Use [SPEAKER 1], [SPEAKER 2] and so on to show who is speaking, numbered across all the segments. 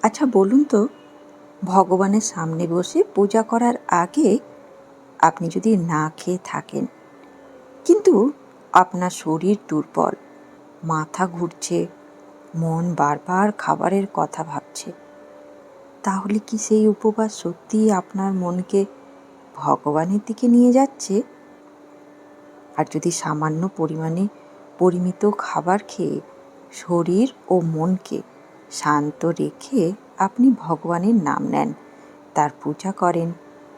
[SPEAKER 1] আচ্ছা বলুন তো, ভগবানের সামনে বসে পূজা করার আগে আপনি যদি না খেয়ে থাকেন, কিন্তু আপনার শরীর দুর্বল, মাথা ঘুরছে, মন বারবার খাবারের কথা ভাবছে, তাহলে কি সেই উপবাস সত্যিই আপনার মনকে ভগবানের দিকে নিয়ে যাচ্ছে? আর যদি সামান্য পরিমাণে পরিমিত খাবার খেয়ে শরীর ও মনকে শান্ত রেখে আপনি ভগবানের নাম নেন, তার পূজা করেন,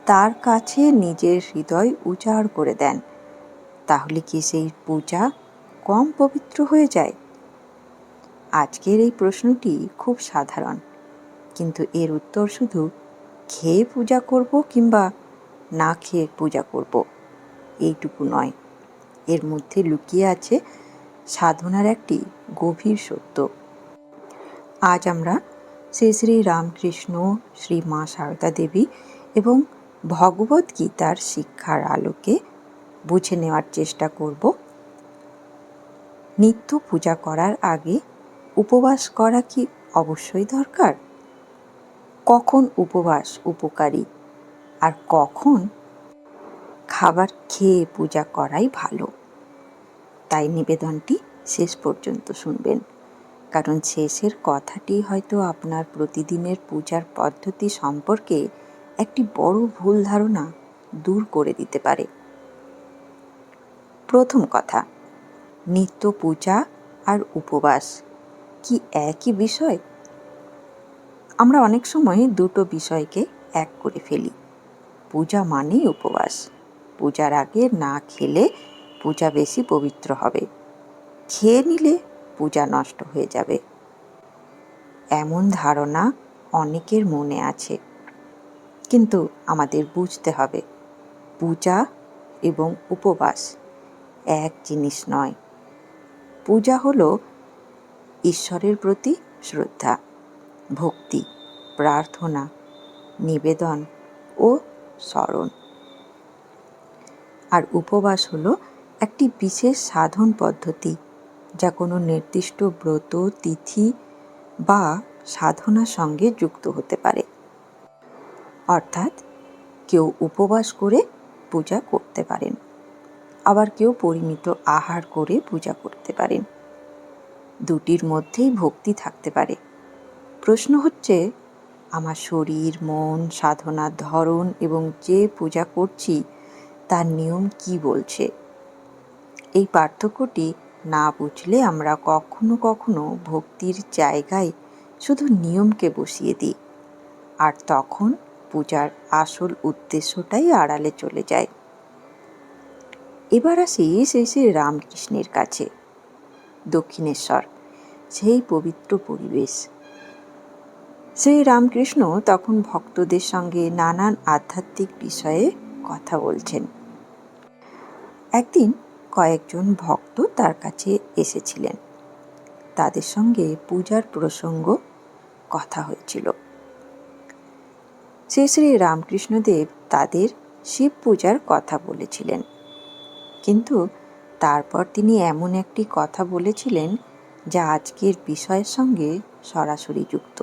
[SPEAKER 1] তার কাছে নিজের হৃদয় উজাড় করে দেন, তাহলে কি সেই পূজা কম পবিত্র হয়ে যায়? আজকের এই প্রশ্নটি খুব সাধারণ, কিন্তু এর উত্তর শুধু খেয়ে পূজা করব কিংবা না খেয়ে পূজা করব এইটুকু নয়। এর মধ্যে লুকিয়ে আছে সাধনার একটি গভীর সত্য। আজ আমরা শ্রী শ্রী রামকৃষ্ণ, শ্রী মা সারদা দেবী এবং ভগবদ্গীতার শিক্ষার আলোকে বুঝে নেওয়ার চেষ্টা করব নিত্য পূজা করার আগে উপবাস করা কি অবশ্যই দরকার? কখন উপবাস উপকারী আর কখন খাবার খেয়ে পূজা করাই ভালো? তাই নিবেদনটি শেষ পর্যন্ত শুনবেন, কারণ শেষের কথাটি হয়তো আপনার প্রতিদিনের পূজার পদ্ধতি সম্পর্কে একটি বড় ভুল ধারণা দূর করে দিতে পারে। প্রথম কথা, নিত্য পূজা আর উপবাস কি একই বিষয়? আমরা অনেক সময় দুটো বিষয়কে এক করে ফেলি। পূজা মানেই উপবাস, পূজার আগে না খেলে পূজা বেশি পবিত্র হবে, খেয়ে নিলে পূজা নষ্ট হয়ে যাবে। এমন ধারণা অনেকের মনে আছে, কিন্তু আমাদের বুঝতে হবে পূজা এবং উপবাস এক জিনিস নয়। পূজা হলো ঈশ্বরের প্রতি শ্রদ্ধা, ভক্তি, প্রার্থনা, নিবেদন ও স্মরণ। আর উপবাস হলো একটি বিশেষ সাধন পদ্ধতি, যা কোনো নির্দিষ্ট ব্রত, তিথি বা সাধনার সঙ্গে যুক্ত হতে পারে। অর্থাৎ কেউ উপবাস করে পূজা করতে পারেন, আবার কেউ পরিমিত আহার করে পূজা করতে পারেন। দুটির মধ্যেই ভক্তি থাকতে পারে। প্রশ্ন হচ্ছে, আমার শরীর, মন, সাধনার ধরন এবং যে পূজা করছি তার নিয়ম কি বলছে? এই পার্থক্যটি না বুঝলে আমরা কখনো কখনো ভক্তির জায়গায় শুধু নিয়মকে বসিয়ে দিই, আর তখন পূজার আসল উদ্দেশ্যটাই আড়ালে চলে যায়। এবার আসি শ্রী শ্রী রামকৃষ্ণের কাছে, দক্ষিণেশ্বর, সেই পবিত্র পরিবেশ। শ্রী রামকৃষ্ণ তখন ভক্তদের সঙ্গে নানান আধ্যাত্মিক বিষয়ে কথা বলছেন। একদিন কয়েকজন ভক্ত তার কাছে এসেছিলেন, তাদের সঙ্গে পূজার প্রসঙ্গ কথা হয়েছিল। শ্রী শ্রী রামকৃষ্ণদেব তাদের শিব পূজার কথা বলেছিলেন, কিন্তু তারপর তিনি এমন একটি কথা বলেছিলেন যা আজকের বিষয়ের সঙ্গে সরাসরি যুক্ত।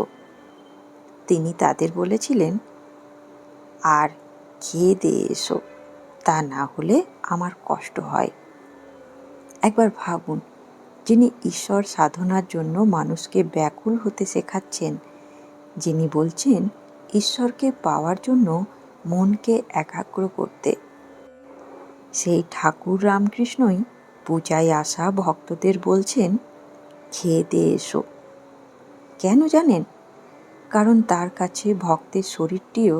[SPEAKER 1] তিনি তাদের বলেছিলেন, আর খেয়ে দিয়ে এসো, তা না হলে আমার কষ্ট হয়। একবার ভাবুন, যিনি ঈশ্বর সাধনার জন্য মানুষকে ব্যাকুল হতে শেখাচ্ছেন, যিনি বলছেন ঈশ্বরকে পাওয়ার জন্য মনকে একাগ্র করতে, সেই ঠাকুর রামকৃষ্ণই পূজায় আসা ভক্তদের বলছেন, খেয়ে দিয়ে এসো। কেন জানেন? কারণ তার কাছে ভক্তের শরীরটিও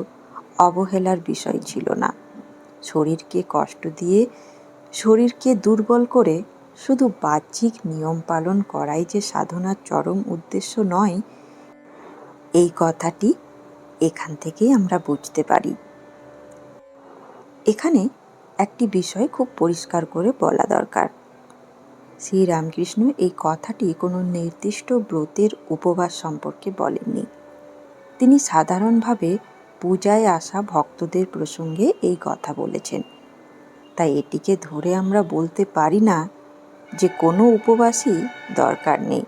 [SPEAKER 1] অবহেলার বিষয় ছিল না। শরীরকে কষ্ট দিয়ে, শরীরকে দুর্বল করে শুধু বাহ্যিক নিয়ম পালন করাই যে সাধনার চরম উদ্দেশ্য নয়, এই কথাটি এখান থেকেই আমরা বুঝতে পারি। এখানে একটি বিষয় খুব পরিষ্কার করে বলা দরকার। শ্রী রামকৃষ্ণ এই কথাটি কোনো নির্দিষ্ট ব্রতের উপবাস সম্পর্কে বলেননি। তিনি সাধারণভাবে পূজায় আসা ভক্তদের প্রসঙ্গে এই কথা বলেছেন। তাই এটিকে ধরে আমরা বলতে পারি না যে কোনো উপবাসই দরকার নেই।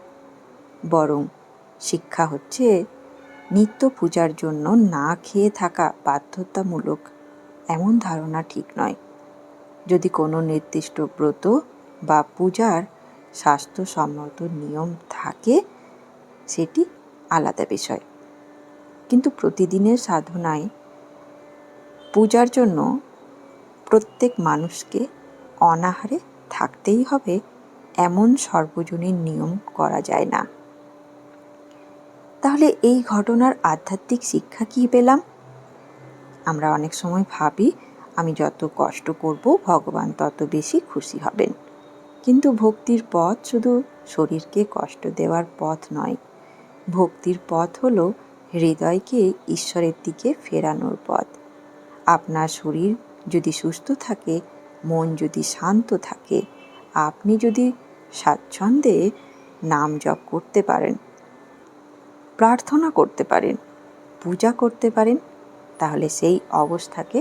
[SPEAKER 1] বরং শিক্ষা হচ্ছে, নিত্য পূজার জন্য না খেয়ে থাকা বাধ্যতামূলক এমন ধারণা ঠিক নয়। যদি কোনো নির্দিষ্ট ব্রত বা পূজার স্বাস্থ্যসম্মত নিয়ম থাকে সেটি আলাদা বিষয়, কিন্তু প্রতিদিনের সাধনায় পূজার জন্য প্রত্যেক মানুষকে অনাহারে থাকতেই হবে এমন সর্বজনীন নিয়ম করা যায় না। তাহলে এই ঘটনার আধ্যাত্মিক শিক্ষা কী পেলাম? আমরা অনেক সময় ভাবি আমি যত কষ্ট করব ভগবান তত বেশি খুশি হবেন, কিন্তু ভক্তির পথ শুধু শরীরকে কষ্ট দেওয়ার পথ নয়। ভক্তির পথ হলো হৃদয়কে ঈশ্বরের দিকে ফেরানোর পথ। আপনার শরীর যদি সুস্থ থাকে, মন যদি শান্ত থাকে, আপনি যদি স্বাচ্ছন্দ্যে নাম জপ করতে পারেন, প্রার্থনা করতে পারেন, পূজা করতে পারেন, তাহলে সেই অবস্থাকে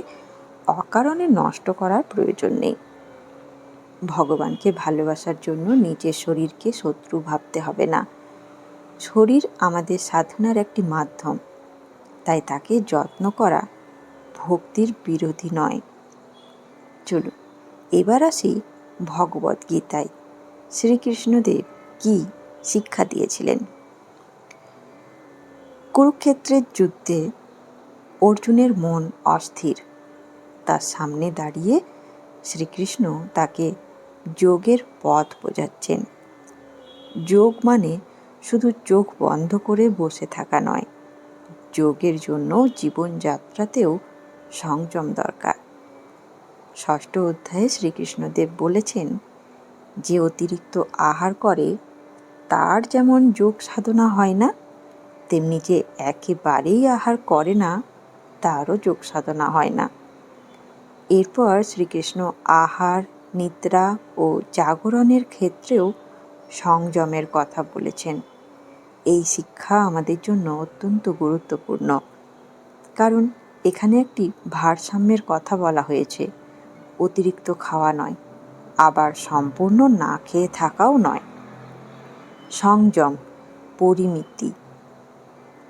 [SPEAKER 1] অকারণে নষ্ট করার প্রয়োজন নেই। ভগবানকে ভালোবাসার জন্য নিজের শরীরকে শত্রু ভাবতে হবে না। শরীর আমাদের সাধনার একটি মাধ্যম, তাই তাকে যত্ন করা ভক্তির বিরোধী নয়। চলুন এবার আসি ভগবদ্গীতায় শ্রীকৃষ্ণদেব কি শিক্ষা দিয়েছিলেন। কুরুক্ষেত্রের যুদ্ধে অর্জুনের মন অস্থির। তার সামনে দাঁড়িয়ে শ্রীকৃষ্ণ তাকে যোগের পথ বোঝাচ্ছেন। যোগ মানে শুধু চোখ বন্ধ করে বসে থাকা নয়, যোগের জন্য জীবনযাত্রাতেও সংযম দরকার। 6ষ্ঠ অধ্যায়ে শ্রীকৃষ্ণদেব বলেছেন, যে অতিরিক্ত আহার করে তার যেমন যোগ সাধনা হয় না, তেমনি যে একেবারেই আহার করে না তারও যোগ সাধনা হয় না। এরপর শ্রীকৃষ্ণ আহার, নিদ্রা ও জাগরণের ক্ষেত্রেও সংযমের কথা বলেছেন। এই শিক্ষা আমাদের জন্য অত্যন্ত গুরুত্বপূর্ণ, কারণ এখানে একটি ভারসাম্যের কথা বলা হয়েছে। অতিরিক্ত খাওয়া নয়, আবার সম্পূর্ণ না খেয়ে থাকাও নয়। সংযম, পরিমিতি,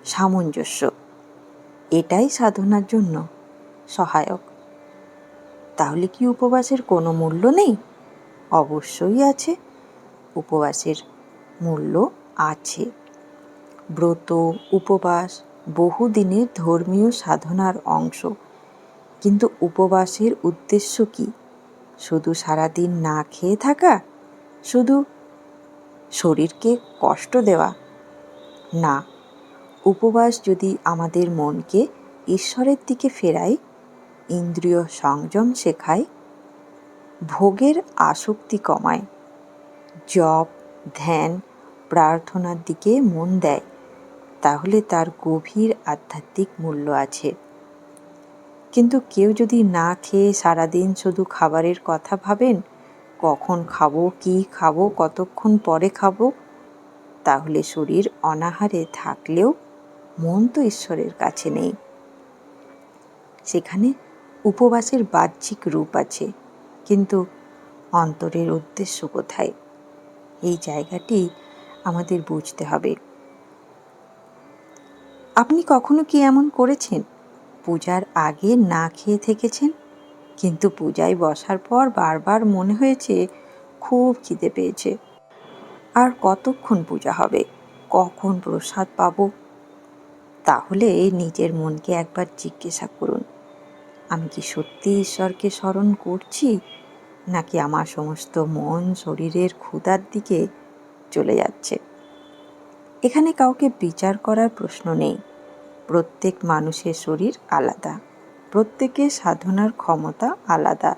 [SPEAKER 1] সামঞ্জস্য, এটাই সাধনার জন্য সহায়ক। তাহলে কি উপবাসের কোনো মূল্য নেই? অবশ্যই আছে, উপবাসের মূল্য আছে। ব্রত, উপবাস বহুদিনের ধর্মীয় সাধনার অংশ, কিন্তু উপবাসের উদ্দেশ্য কি? শুধু সারাদিন না খেয়ে থাকা? শুধু শরীরকে কষ্ট দেওয়া? না, উপবাস যদি আমাদের মনকে ঈশ্বরের দিকে ফেরায়, ইন্দ্রিয় সংযম শেখায়, ভোগের আসক্তি কমায়, জপ, ধ্যান, প্রার্থনার দিকে মন দেয়, তাহলে তার গভীর আধ্যাত্মিক মূল্য আছে। কিন্তু কেউ যদি না খেয়ে সারাদিন শুধু খাবারের কথা ভাবেন, কখন খাবো, কি খাবো, কতক্ষণ পরে খাবো, তাহলে শরীর অনাহারে থাকলেও মন তো ঈশ্বরের কাছে নেই। সেখানে উপবাসের বাহ্যিক রূপ আছে, কিন্তু অন্তরের উদ্দেশ্য কোথায়? এই জায়গাটি আমাদের বুঝতে হবে। আপনি কখনো কি এমন করেছেন? পূজার আগে না খেয়ে থেকেছেন, কিন্তু পূজায় বসার পর বারবার মনে হয়েছে খুব খিদে পেয়েছে, আর কতক্ষণ পূজা হবে, কখন প্রসাদ পাবো? তাহলে নিজের মনকে একবার জিজ্ঞাসা করুন, আমি কি সত্যি ঈশ্বরকে স্মরণ করছি, নাকি আমার সমস্ত মন শরীরের ক্ষুধার দিকে চলে যাচ্ছে? এখানে কাউকে বিচার করার প্রশ্ন নেই। প্রত্যেক মানুষের শরীর আলাদা, প্রত্যেকের সাধনার ক্ষমতা আলাদা।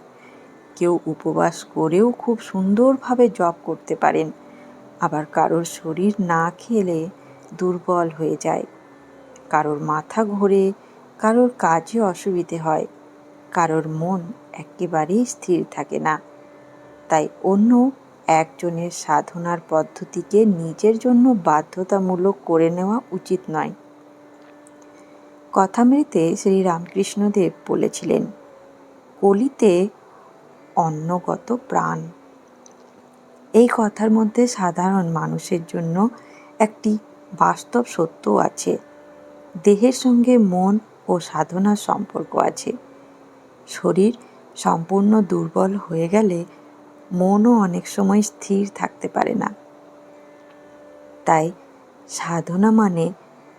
[SPEAKER 1] কেউ উপবাস করেও খুব সুন্দরভাবে জপ করতে পারেন, আবার কারোর শরীর না খেলে দুর্বল হয়ে যায়, কারোর মাথা ঘোরে, কারোর কাজে অসুবিধে হয়, কারোর মন একেবারেই স্থির থাকে না। তাই অন্য একজনের সাধনার পদ্ধতিকে নিজের জন্য বাধ্যতামূলক করে নেওয়া উচিত নয়। কথামৃতে শ্রীরামকৃষ্ণদেব বলেছিলেন, কলিতে অন্নগত প্রাণ। এই কথার মধ্যে সাধারণ মানুষের জন্য একটি বাস্তব সত্য আছে। দেহের সঙ্গে মন ও সাধনার সম্পর্ক আছে। শরীর সম্পূর্ণ দুর্বল হয়ে গেলে মনও অনেক সময় স্থির থাকতে পারে না। তাই সাধনা মানে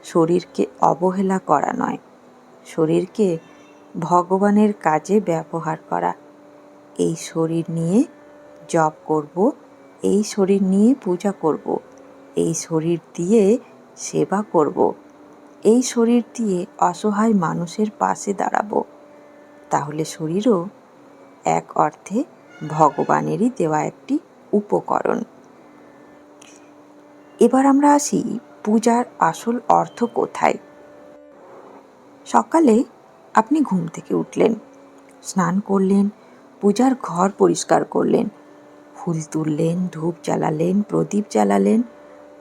[SPEAKER 1] শরীরকে অবহেলা করা নয়, শরীরকে ভগবানের কাজে ব্যবহার করা। এই শরীর নিয়ে জপ করব, এই শরীর নিয়ে পূজা করব, এই শরীর দিয়ে সেবা করব, এই শরীর দিয়ে অসহায় মানুষের পাশে দাঁড়াবো। তাহলে শরীরও এক অর্থে ভগবানেরই দেওয়া একটি উপকরণ। এবার আমরা আসি পূজার আসল অর্থ কোথায়। সকালে আপনি ঘুম থেকে উঠলেন, স্নান করলেন, পূজার ঘর পরিষ্কার করলেন, ফুল তুললেন, ধূপ জ্বালালেন, প্রদীপ জ্বালালেন,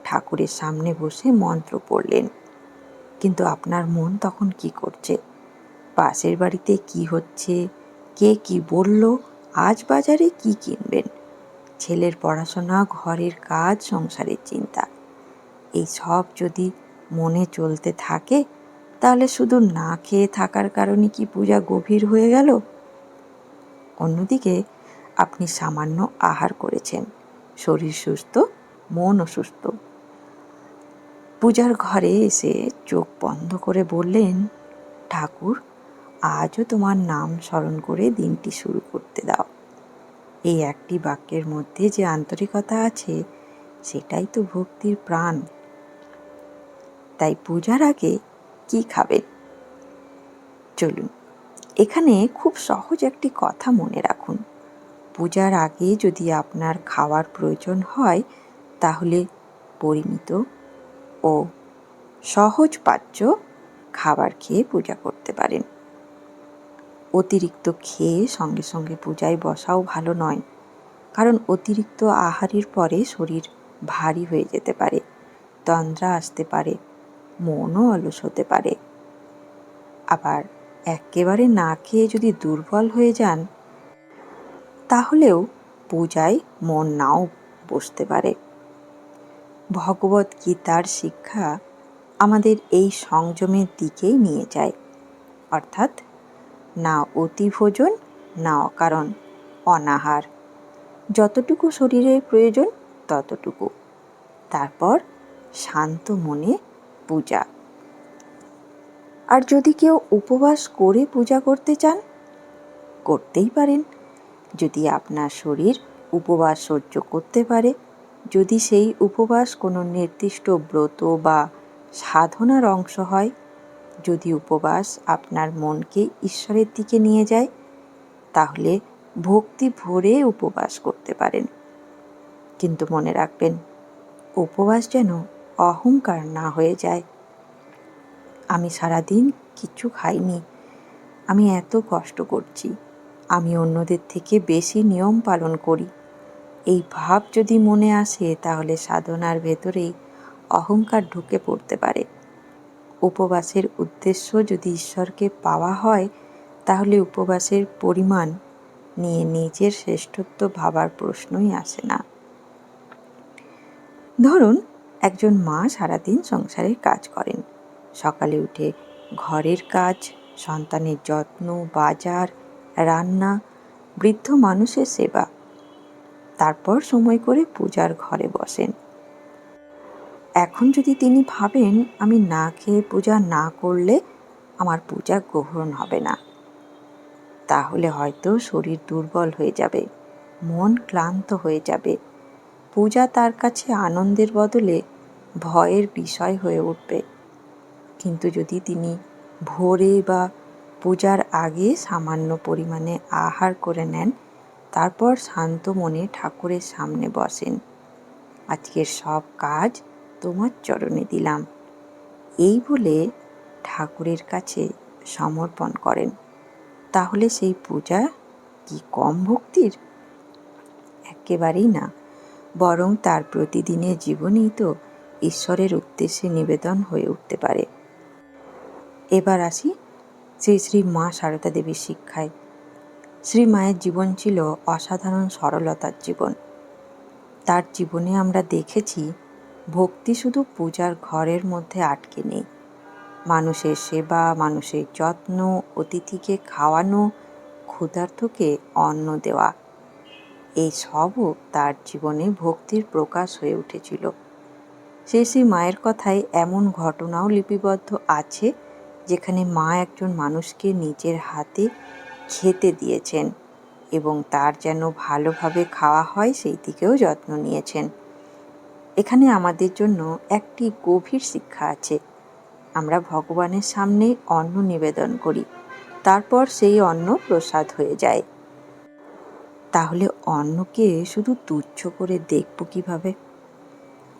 [SPEAKER 1] ঠাকুরের সামনে বসে মন্ত্র পড়লেন। কিন্তু আপনার মন তখন কি করছে? পাশের বাড়িতে কি হচ্ছে, কে কি বলল, আজ বাজারে কি কিনবেন, ছেলের পড়াশোনা, ঘরের কাজ, সংসারের চিন্তা, এই সব যদি মনে চলতে থাকে তাহলে শুধু না খেয়ে থাকার কারণে কি পূজা গভীর হয়ে গেল? অন্যদিকে আপনি সামান্য আহার করেছেন, শরীর সুস্থ, মন অসুস্থ। পূজার ঘরে এসে চোখ বন্ধ করে বললেন, ঠাকুর, আজও তোমার নাম স্মরণ করে দিনটি শুরু করতে দাও। এই একটি বাক্যের মধ্যে যে আন্তরিকতা আছে সেটাই তো ভক্তির প্রাণ। তাই পূজার আগে কি খাবেন? চলুন, এখানে খুব সহজ একটি কথা মনে রাখুন। পূজার আগে যদি আপনার খাওয়ার প্রয়োজন হয় তাহলে পরিমিত ও সহজপাচ্য খাবার খেয়ে পূজা করতে পারেন। অতিরিক্ত খেয়ে সঙ্গে সঙ্গে পূজায় বসাও ভালো নয়, কারণ অতিরিক্ত আহারের পরে শরীর ভারী হয়ে যেতে পারে, তন্দ্রা আসতে পারে, মনও অলস হতে পারে। আবার একেবারে না খেয়ে যদি দুর্বল হয়ে যান তাহলেও পূজায় মন নাও বসতে পারে। ভগবত গীতার শিক্ষা আমাদের এই সংযমের দিকেই নিয়ে যায়, অর্থাৎ না অতি ভোজন, না অকারণ অনাহার, যতটুকু শরীরের প্রয়োজন ততটুকু, তারপর শান্ত মনে পূজা। আর যদি কেউ উপবাস করে পূজা করতে চান, করতেই পারেন, যদি আপনার শরীর উপবাস সহ্য করতে পারে, যদি সেই উপবাস কোনো নির্দিষ্ট ব্রত বা সাধনার অংশ হয়, যদি উপবাস আপনার মনকে ঈশ্বরের দিকে নিয়ে যায়, তাহলে ভক্তি ভরে উপবাস করতে পারেন। কিন্তু মনে রাখবেন, উপবাস যেন অহংকার না হয়ে যায়। আমি সারাদিন কিছু খাইনি, আমি এত কষ্ট করছি, আমি অন্যদের থেকে বেশি নিয়ম পালন করি, এই ভাব যদি মনে আসে তাহলে সাধনার ভেতরেই অহংকার ঢুকে পড়তে পারে। উপবাসের উদ্দেশ্য যদি ঈশ্বরকে পাওয়া হয় তাহলে উপবাসের পরিমাণ নিয়ে নিজের শ্রেষ্ঠত্ব ভাবার প্রশ্নই আসে না। ধরুন, একজন মা সারাদিন সংসারের কাজ করেন, সকালে উঠে ঘরের কাজ, সন্তানের যত্ন, বাজার, রান্না, বৃদ্ধ মানুষের সেবা, তারপর সময় করে পূজার ঘরে বসেন। এখন যদি তিনি ভাবেন আমি না খেয়ে পূজা না করলে আমার পূজা গ্রহণ হবে না, তাহলে হয়তো শরীর দুর্বল হয়ে যাবে, মন ক্লান্ত হয়ে যাবে, পূজা তার কাছে আনন্দের বদলে ভয়ের বিষয় হয়ে উঠবে। কিন্তু যদি তিনি ভোরে বা পূজার আগে সামান্য পরিমাণে আহার করে নেন, তারপর শান্ত মনে ঠাকুরের সামনে বসেন, আজকের সব কাজ তোমার চরণে দিলাম, এই বলে ঠাকুরের কাছে সমর্পণ করেন, তাহলে সেই পূজা কি কম ভক্তির? একেবারেই না, বরং তার প্রতিদিনের জীবনেই তো ঈশ্বরের উদ্দেশ্যে নিবেদন হয়ে উঠতে পারে। এবার আসি শ্রী শ্রী মা সারদা দেবীর শিক্ষায়। শ্রী মায়ের জীবন ছিল অসাধারণ সরলতার জীবন। তার জীবনে আমরা দেখেছি ভক্তি শুধু পূজার ঘরের মধ্যে আটকে নেই, মানুষের সেবা, মানুষের যত্ন, অতিথিকে খাওয়ানো, ক্ষুধার্তকে অন্ন দেওয়া, এই সবও তার জীবনে ভক্তির প্রকাশ হয়ে উঠেছিল। সেই মায়ের কথায় এমন ঘটনাও লিপিবদ্ধ আছে যেখানে মা একজন মানুষকে নিজের হাতে খেতে দিয়েছেন এবং তার যেন ভালোভাবে খাওয়া হয় সেই দিকেও যত্ন নিয়েছেন। এখানে আমাদের জন্য একটি গভীর শিক্ষা আছে। আমরা ভগবানের সামনে অন্ন নিবেদন করি, তারপর সেই অন্ন প্রসাদ হয়ে যায়। তাহলে অন্নকে শুধু তুচ্ছ করে দেখব কিভাবে?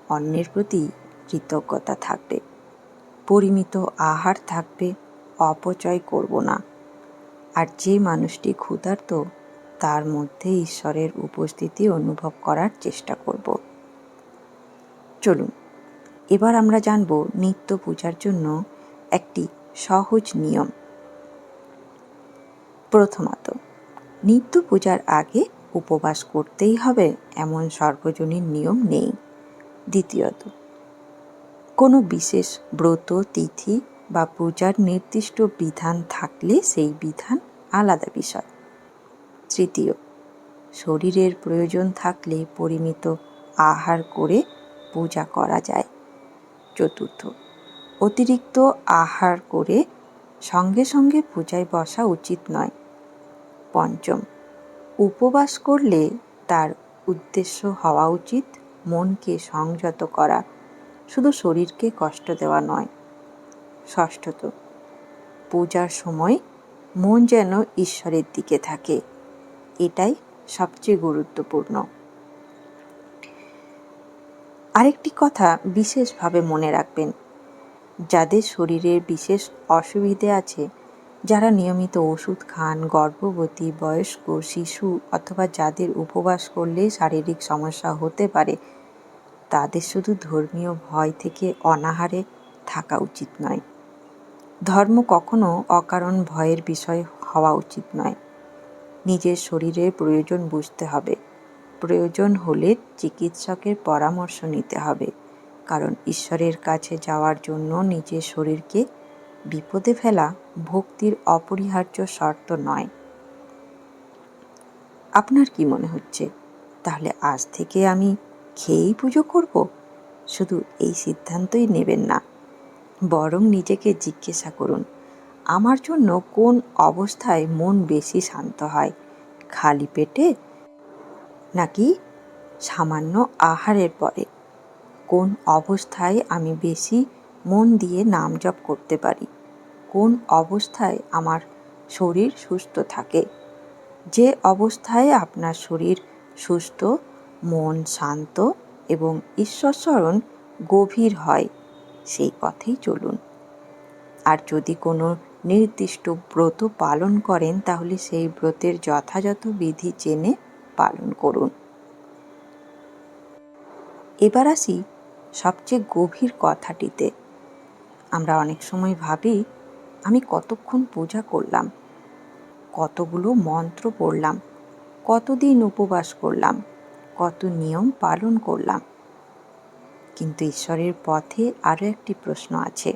[SPEAKER 1] অন্নের প্রতি কৃতজ্ঞতা থাকবে, পরিমিত আহার থাকবে, অপচয় করব না। আর যে মানুষটি ক্ষুধার্ত তার মধ্যে ঈশ্বরের উপস্থিতি অনুভব করার চেষ্টা করব। চলুন এবার আমরা জানব নিত্য পূজার জন্য একটি সহজ নিয়ম। প্রথমত, নিত্য পূজার আগে উপবাস করতেই হবে এমন সর্বজনীন নিয়ম নেই। দ্বিতীয়ত, কোনো বিশেষ ব্রত, তিথি বা পূজার নির্দিষ্ট বিধান থাকলে সেই বিধান আলাদা বিষয়। তৃতীয়, শরীরের প্রয়োজন থাকলে পরিমিত আহার করে পূজা করা যায়। চতুর্থ, অতিরিক্ত আহার করে সঙ্গে সঙ্গে পূজায় বসা উচিত নয়। পঞ্চম, উপবাস করলে তার উদ্দেশ্য হওয়া উচিত মনকে সংযত করা, শুধু শরীরকে কষ্ট দেওয়া নয়। ষষ্ঠত, পূজার সময় মন যেন ঈশ্বরের দিকে থাকে, এটাই সবচেয়ে গুরুত্বপূর্ণ। আরেকটি কথা বিশেষভাবে মনে রাখবেন, যাদের শরীরের বিশেষ অসুবিধে আছে, যারা নিয়মিত ওষুধ খান, গর্ভবতী, বয়স্ক, শিশু অথবা যাদের উপবাস করলে শারীরিক সমস্যা হতে পারে, তাদের শুধু ধর্মীয় ভয় থেকে অনাহারে থাকা উচিত নয়। ধর্ম কখনো অকারণ ভয়ের বিষয় হওয়া উচিত নয়। নিজের শরীরের প্রয়োজন বুঝতে হবে, প্রয়োজন হলে চিকিৎসকের পরামর্শ নিতে হবে, কারণ ঈশ্বরের কাছে যাওয়ার জন্য নিজের শরীরকে বিপদে ফেলা ভক্তির অপরিহার্য শর্ত নয়। আপনার কি মনে হচ্ছে, তাহলে আজ থেকে আমি খেয়েই পুজো করব? শুধু এই সিদ্ধান্তই নেবেন না, বরং নিজেকে জিজ্ঞাসা করুন, আমার জন্য কোন অবস্থায় মন বেশি শান্ত হয়, খালি পেটে নাকি সামান্য আহারের পরে? কোন অবস্থায় আমি বেশি মন দিয়ে নাম জপ করতে পারি? কোন অবস্থায় আমার শরীর সুস্থ থাকে? যে অবস্থায় আপনার শরীর সুস্থ, মন শান্ত এবং ঈশ্বর স্মরণ গভীর হয়, সেই পথেই চলুন। আর যদি কোনো নির্দিষ্ট ব্রত পালন করেন, তাহলে সেই ব্রতের যথাযথ বিধি জেনে পালন করুন। এবার আসি সবচেয়ে গভীর কথাটিতে। আমরা অনেক সময় ভাবি, আমি কতক্ষণ পূজা করলাম, কতগুলো মন্ত্র পড়লাম, কতদিন উপবাস করলাম, কত নিয়ম পালন করলাম। কিন্তু ঈশ্বরের পথে আরও একটি প্রশ্ন আছে,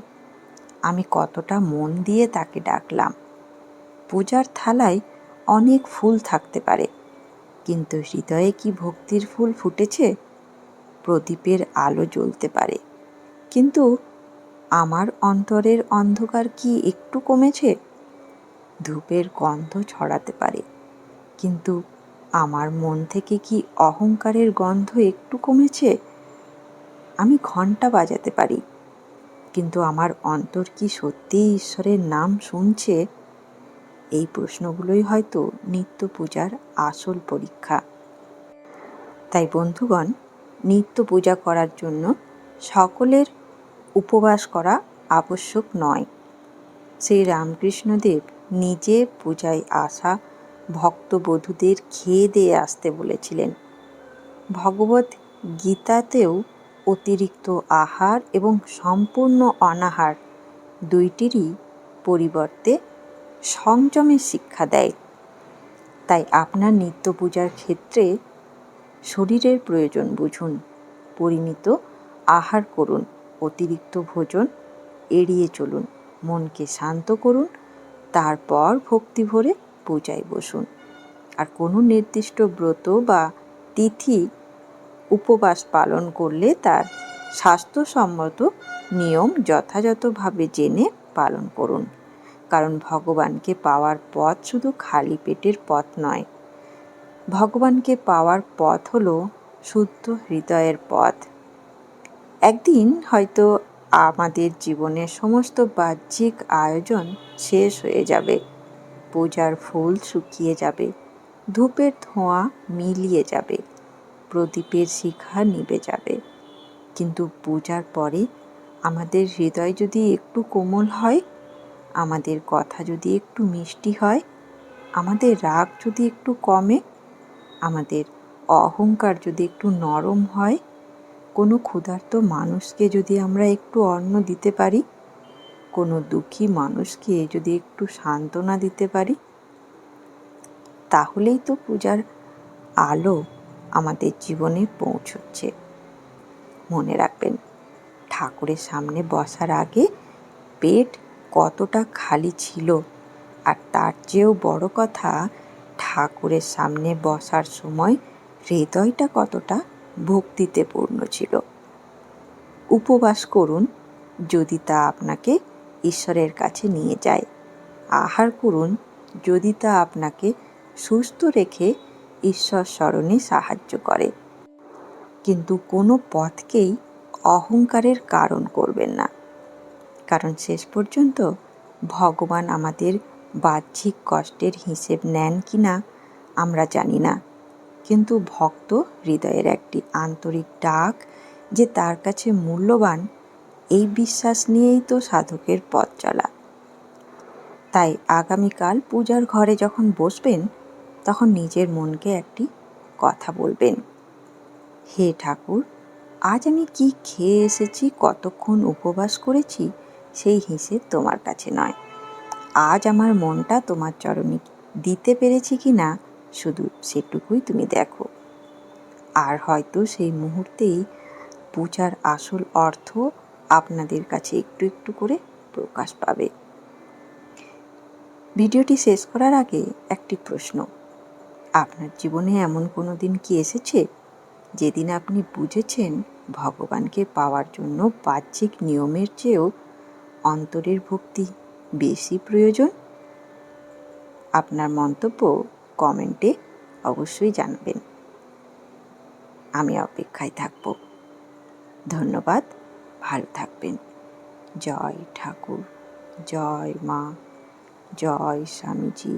[SPEAKER 1] আমি কতটা মন দিয়ে তাকে ডাকলাম? পূজার থালায় অনেক ফুল থাকতে পারে, কিন্তু হৃদয়ে কি ভক্তির ফুল ফুটেছে? প্রদীপের আলো জ্বলতে পারে, কিন্তু আমার অন্তরের অন্ধকার কি একটু কমেছে? ধূপের গন্ধ ছড়াতে পারে, কিন্তু আমার মন থেকে কি অহংকারের গন্ধ একটু কমেছে? আমি ঘণ্টা বাজাতে পারি, কিন্তু আমার অন্তর কি সত্যিই ঈশ্বরের নাম শুনছে? এই প্রশ্নগুলোই হয়তো নিত্য পূজার আসল পরীক্ষা। তাই বন্ধুগণ, নিত্য পূজা করার জন্য সকলের উপবাস করা আবশ্যক নয়। শ্রী রামকৃষ্ণদেব নিজে পূজায় আসা ভক্তবধূদের খেয়ে দিয়ে আসতে বলেছিলেন। ভগবত গীতাতেও অতিরিক্ত আহার এবং সম্পূর্ণ অনাহার দুইটিরই পরিবর্তে সংযমের শিক্ষা দেয়। তাই আপনার নিত্য পূজার ক্ষেত্রে শরীরের প্রয়োজন বুঝুন, পরিমিত আহার করুন, অতিরিক্ত ভোজন এড়িয়ে চলুন। মনকে শান্ত করুন, তারপর ভক্তি ভরে পূজায় বসুন। আর কোনো নির্দিষ্ট ব্রত বা তিথি উপবাস পালন করলে তার স্বাস্থ্যসম্মত নিয়ম যথাযথভাবে জেনে পালন করুন। কারণ ভগবানকে পাওয়ার পথ শুধু খালি পেটের পথ নয়। ভগবানকে পাওয়ার পথ হলো শুদ্ধ হৃদয়ের পথ। একদিন হয়তো আমাদের জীবনের সমস্ত বাহ্যিক আয়োজন শেষ হয়ে যাবে, পূজার ফুল শুকিয়ে যাবে, ধূপের ধোঁয়া মিলিয়ে যাবে, প্রদীপের শিখা নিভে যাবে, কিন্তু পূজার পরে আমাদের হৃদয় যদি একটু কোমল হয়, আমাদের কথা যদি একটু মিষ্টি হয়, আমাদের রাগ যদি একটু কমে, আমাদের অহংকার যদি একটু নরম হয়, কোনো ক্ষুধার্ত মানুষকে যদি আমরা একটু অন্ন দিতে পারি, কোনো দুঃখী মানুষকে যদি একটু সান্ত্বনা দিতে পারি, তাহলেই তো পূজার আলো আমাদের জীবনে পৌঁছচ্ছে। মনে রাখবেন, ঠাকুরের সামনে বসার আগে পেট কতটা খালি ছিল, আর তার চেয়েও বড় কথা, ঠাকুরের সামনে বসার সময় হৃদয়টা কতটা ভক্তিতে পূর্ণ ছিল। উপবাস করুন যদি তা আপনাকে ঈশ্বরের কাছে নিয়ে যায়। আহার করুন যদি তা আপনাকে সুস্থ রেখে ঈশ্বর স্মরণে সাহায্য করে। কিন্তু কোনো পথকেই অহংকারের কারণ করবেন না, কারণ শেষ পর্যন্ত ভগবান আমাদের বাহ্যিক কষ্টের হিসেব নেন কি না আমরা জানি না, কিন্তু ভক্ত হৃদয়ের একটি আন্তরিক ডাক যে তার কাছে মূল্যবান, এই বিশ্বাস নিয়েই তো সাধকের পথ চলা। তাই আগামীকাল পূজার ঘরে যখন বসবেন, তখন নিজের মনকে একটি কথা বলবেন, হে ঠাকুর, আজ আমি কি খেয়ে এসেছি, কতক্ষণ উপবাস করেছি, সেই হিসেব তোমার কাছে নয়। আজ আমার মনটা তোমার চরণে দিতে পেরেছি কি না, শুধু সেটুকুই তুমি দেখো। আর হয়তো সেই মুহূর্তেই পূজার আসল অর্থ আপনাদের কাছে একটু একটু করে প্রকাশ পাবে। ভিডিওটি শেষ করার আগে একটি প্রশ্ন, আপনার জীবনে এমন কোনো দিন কি এসেছে যেদিন আপনি বুঝেছেন ভগবানকে পাওয়ার জন্য বাহ্যিক নিয়মের চেয়েও অন্তরের ভক্তি বেশি প্রয়োজন? আপনার মন্তব্য কমেন্টে অবশ্যই জানাবেন। আমি অপেক্ষায় থাকব। ধন্যবাদ, ভালো থাকবেন। জয় ঠাকুর, জয় মা, জয় স্বামীজি।